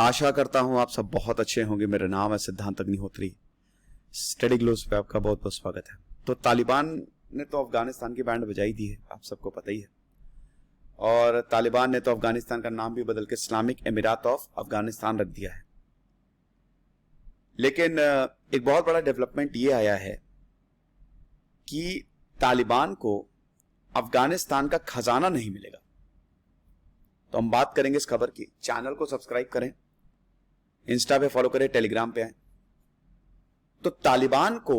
आशा करता हूं आप सब बहुत अच्छे होंगे। मेरा नाम है सिद्धांत अग्निहोत्री। स्टडी ग्लोस पे आपका बहुत बहुत स्वागत है। तो तालिबान ने तो अफगानिस्तान की बैंड बजाई दी है, आप सबको पता ही है। और तालिबान ने तो अफगानिस्तान का नाम भी बदल के इस्लामिक अमीरात ऑफ अफगानिस्तान रख दिया है। लेकिन एक बहुत बड़ा डेवलपमेंट ये आया है कि तालिबान को अफगानिस्तान का खजाना नहीं मिलेगा। तो हम बात करेंगे इस खबर की। चैनल को सब्सक्राइब करें, इंस्टा पे फॉलो करें, टेलीग्राम पे आए। तो तालिबान को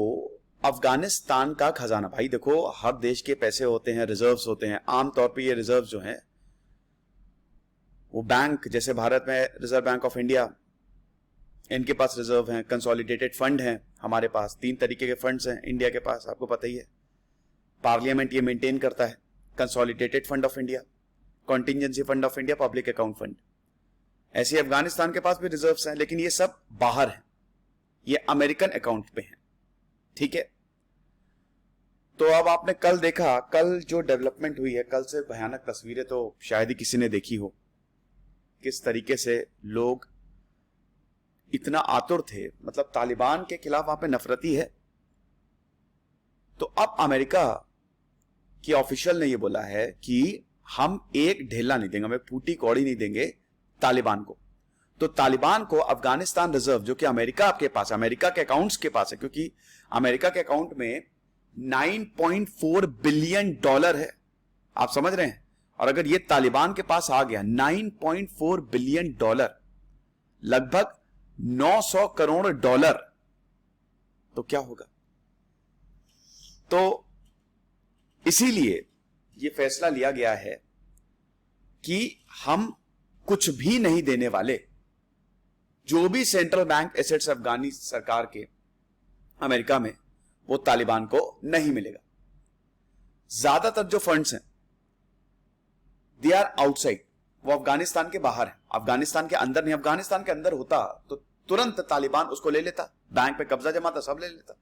अफगानिस्तान का खजाना, भाई देखो हर देश के पैसे होते हैं, रिजर्व्स होते हैं। आमतौर पे ये रिजर्व्स जो हैं वो बैंक, जैसे भारत में रिजर्व बैंक ऑफ इंडिया, इनके पास रिजर्व हैं। कंसोलिडेटेड फंड हैं हमारे पास, 3 तरीके के फंड्स हैं इंडिया के पास, आपको पता ही है। पार्लियामेंट ये मेंटेन करता है consolidated fund of India, contingency fund of India, public account fund. ऐसे अफगानिस्तान के पास भी रिजर्व्स हैं, लेकिन ये सब बाहर हैं, ये अमेरिकन अकाउंट पे हैं, ठीक है। तो अब आपने कल देखा, कल जो डेवलपमेंट हुई है, कल से भयानक तस्वीरें तो शायद ही किसी ने देखी हो। किस तरीके से लोग इतना आतुर थे, मतलब तालिबान के खिलाफ वहां पे नफरती है। तो अब अमेरिका की ऑफिशियल ने यह बोला है कि हम एक ढेला नहीं देंगे, हमें फूटी कौड़ी नहीं देंगे तालिबान को। तो तालिबान को अफगानिस्तान रिजर्व, जो कि अमेरिका के पास, अमेरिका के अकाउंट्स के पास है, क्योंकि अमेरिका के अकाउंट में 9.4 बिलियन डॉलर है, आप समझ रहे हैं। और अगर ये तालिबान के पास आ गया 9.4 बिलियन डॉलर, लगभग 900 करोड़ डॉलर, तो क्या होगा। तो इसीलिए ये फैसला लिया गया है कि हम कुछ भी नहीं देने वाले। जो भी सेंट्रल बैंक एसेट्स अफगानी सरकार के अमेरिका में, वो तालिबान को नहीं मिलेगा। ज्यादातर जो फंड्स हैं दे आर आउटसाइड, वो अफगानिस्तान के बाहर है, अफगानिस्तान के अंदर नहीं। अफगानिस्तान के अंदर होता तो तुरंत तालिबान उसको ले लेता, बैंक पे कब्जा जमाता, सब ले लेता।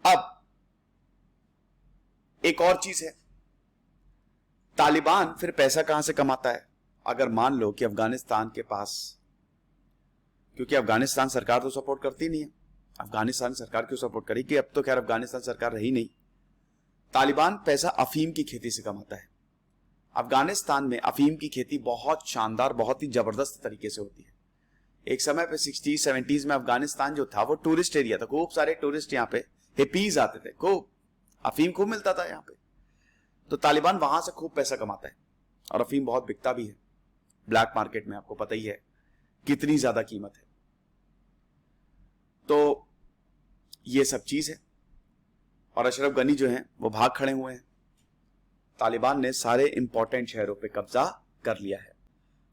अब एक और चीज है, तालिबान फिर पैसा कहां से कमाता है। अगर मान लो कि अफगानिस्तान के पास, क्योंकि अफगानिस्तान सरकार तो सपोर्ट करती नहीं है, अफगानिस्तान सरकार क्यों सपोर्ट करेगी, अब तो खैर अफगानिस्तान सरकार रही नहीं। तालिबान पैसा अफीम की खेती से कमाता है। अफगानिस्तान में अफीम की खेती बहुत शानदार, बहुत ही जबरदस्त तरीके से होती है। एक समय पे 60s 70s में अफगानिस्तान जो था वो टूरिस्ट एरिया था, खूब सारे टूरिस्ट यहाँ पे, हिपीज आते थे, खूब अफीम खूब मिलता था यहाँ पे। तो तालिबान वहां से खूब पैसा कमाता है, और अफीम बहुत बिकता भी है ब्लैक मार्केट में, आपको पता ही है कितनी ज्यादा कीमत है। तो ये सब चीज है। और अशरफ गनी जो हैं वो भाग खड़े हुए हैं। तालिबान ने सारे इंपॉर्टेंट शहरों पे कब्जा कर लिया है।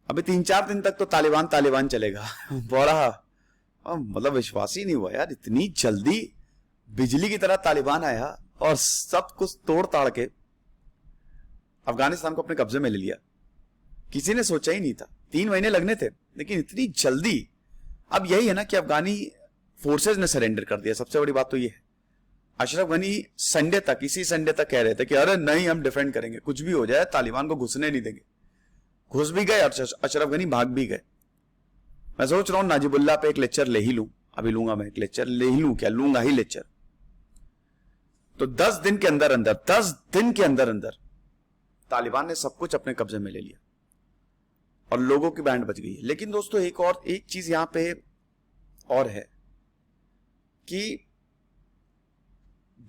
अभी 3-4 दिन तक तो तालिबान चलेगा। बड़ा मतलब विश्वास ही नहीं हुआ यार, इतनी जल्दी बिजली की तरह तालिबान आया और सब कुछ तोड़ ताड़ के अफगानिस्तान को अपने कब्जे में ले लिया। किसी ने सोचा ही नहीं था, 3 महीने लगने थे, लेकिन इतनी जल्दी। अब यही है ना कि अफगानी फोर्सेज ने सरेंडर कर दिया। सबसे बड़ी बात तो ये है, अशरफ गनी संडे तक, इसी संडे तक कह रहे थे कि अरे नहीं हम डिफेंड करेंगे, कुछ भी हो जाए तालिबान को घुसने नहीं देंगे। घुस भी गए और अशरफ गनी भाग भी गए। मैं सोच रहा हूं नाजिबुल्लाह पे एक लेक्चर ले ही लूं, अभी लूंगा मैं एक लेक्चर, ले ही लूं क्या, लूंगा ही लेक्चर। तो 10 दिन के अंदर अंदर तालिबान ने सब कुछ अपने कब्जे में ले लिया और लोगों की बैंड बच गई है। लेकिन दोस्तों एक चीज यहां पे और है कि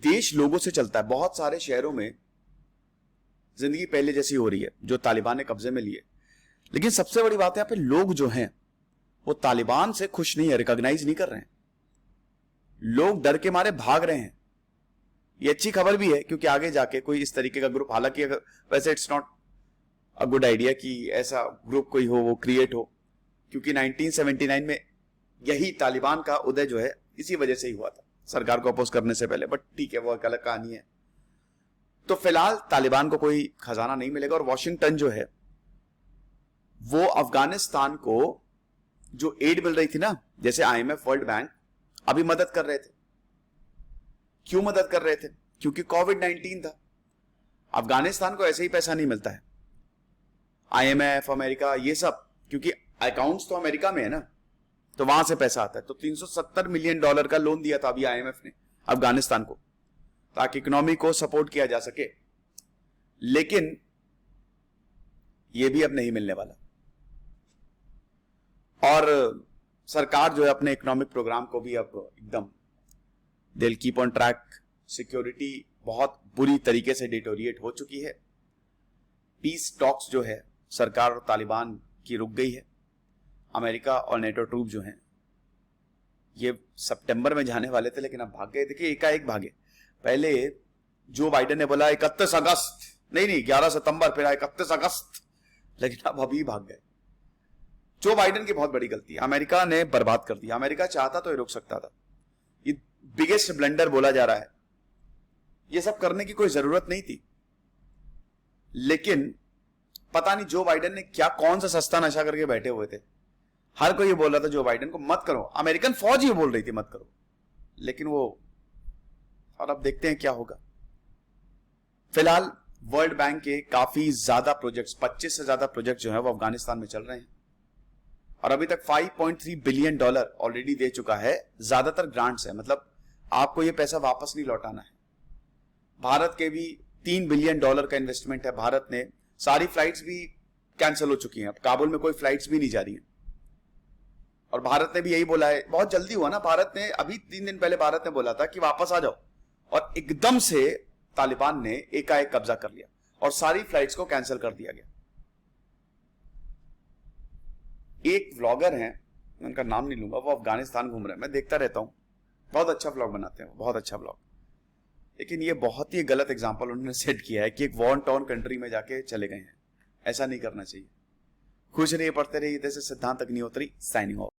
देश लोगों से चलता है। बहुत सारे शहरों में जिंदगी पहले जैसी हो रही है जो तालिबान ने कब्जे में लिए। लेकिन सबसे बड़ी बात है, यहां पे लोग जो हैं वो तालिबान से खुश नहीं है, रिकॉग्नाइज नहीं कर रहे हैं। लोग डर के मारे भाग रहे हैं। ये अच्छी खबर भी है, क्योंकि आगे जाके कोई इस तरीके का ग्रुप, हालांकि वैसे it's not a good idea कि ऐसा ग्रुप कोई हो, वो क्रिएट हो, क्योंकि 1979 में यही तालिबान का उदय जो है इसी वजह से ही हुआ था, सरकार को अपोज करने से पहले। बट ठीक है, वो एक अलग कहानी है। तो फिलहाल तालिबान को कोई खजाना नहीं मिलेगा। और वॉशिंगटन जो है वो अफगानिस्तान को जो एड मिल रही थी ना, जैसे IMF, वर्ल्ड बैंक अभी मदद कर रहे थे। क्यों मदद कर रहे थे? क्योंकि कोविड-19 था। अफगानिस्तान को ऐसे ही पैसा नहीं मिलता है। IMF, अमेरिका, ये सब क्योंकि अकाउंट्स तो अमेरिका में है ना, तो वहां से पैसा आता है। तो $370 मिलियन का लोन दिया था अभी IMF ने अफगानिस्तान को, ताकि इकोनॉमी को सपोर्ट किया जा सके। लेकिन यह भी अब नहीं मिलने वाला, और सरकार जो है अपने इकोनॉमिक प्रोग्राम को भी अब एकदम they will keep on track. Security बहुत बुरी तरीके से डिटोरिएट हो चुकी है। पीस टॉक्स जो है सरकार और तालिबान की रुक गई है। अमेरिका और नेटो ट्रूप जो हैं ये सितंबर में जाने वाले थे, लेकिन अब भाग गए। देखिए एकाएक भागे। पहले जो बाइडेन ने बोला 31 अगस्त, नहीं 11 सितंबर, फिर 31 अगस्त, लेकिन अब अभी भाग गए। जो बाइडेन की बहुत बड़ी गलती है, अमेरिका ने बर्बाद कर दिया। अमेरिका चाहता तो ये रोक सकता था। ये बिगेस्ट ब्लंडर बोला जा रहा है। ये सब करने की कोई जरूरत नहीं थी, लेकिन पता नहीं जो बाइडेन ने क्या कौन सा सस्ता नशा करके बैठे हुए थे। हर कोई ये बोल रहा था जो बाइडेन को मत करो, अमेरिकन फौज ही बोल रही थी मत करो, लेकिन वो, और अब देखते हैं क्या होगा। फिलहाल वर्ल्ड बैंक के काफी ज्यादा प्रोजेक्ट्स, 25 से ज्यादा प्रोजेक्ट जो है वो अफगानिस्तान में चल रहे हैं, और अभी तक $5.3 बिलियन ऑलरेडी दे चुका है। ज्यादातर ग्रांट्स है, मतलब आपको ये पैसा वापस नहीं लौटाना है। भारत के भी $3 बिलियन का इन्वेस्टमेंट है। भारत ने सारी फ्लाइट्स भी कैंसिल हो चुकी हैं, अब काबुल में कोई फ्लाइट्स भी नहीं जा रही हैं। और भारत ने भी यही बोला है, बहुत जल्दी हुआ ना, भारत ने अभी 3 दिन पहले भारत ने बोला था कि वापस आ जाओ, और एकदम से तालिबान ने एकाएक कब्जा कर लिया और सारी फ्लाइट्स को कैंसिल कर दिया गया। एक व्लॉगर हैं, उनका नाम नहीं लूंगा, वो अफगानिस्तान घूम रहे हैं, मैं देखता रहता हूं, बहुत अच्छा व्लॉग बनाते हैं, बहुत अच्छा व्लॉग। लेकिन ये बहुत ही गलत एग्जांपल उन्होंने सेट किया है कि एक वॉर टॉर्न कंट्री में जाके चले गए हैं। ऐसा नहीं करना चाहिए। खुश रहिए, पढ़ते रहिए। जैसे सिद्धांत अग्निहोत्री, साइनिंग ऑफ।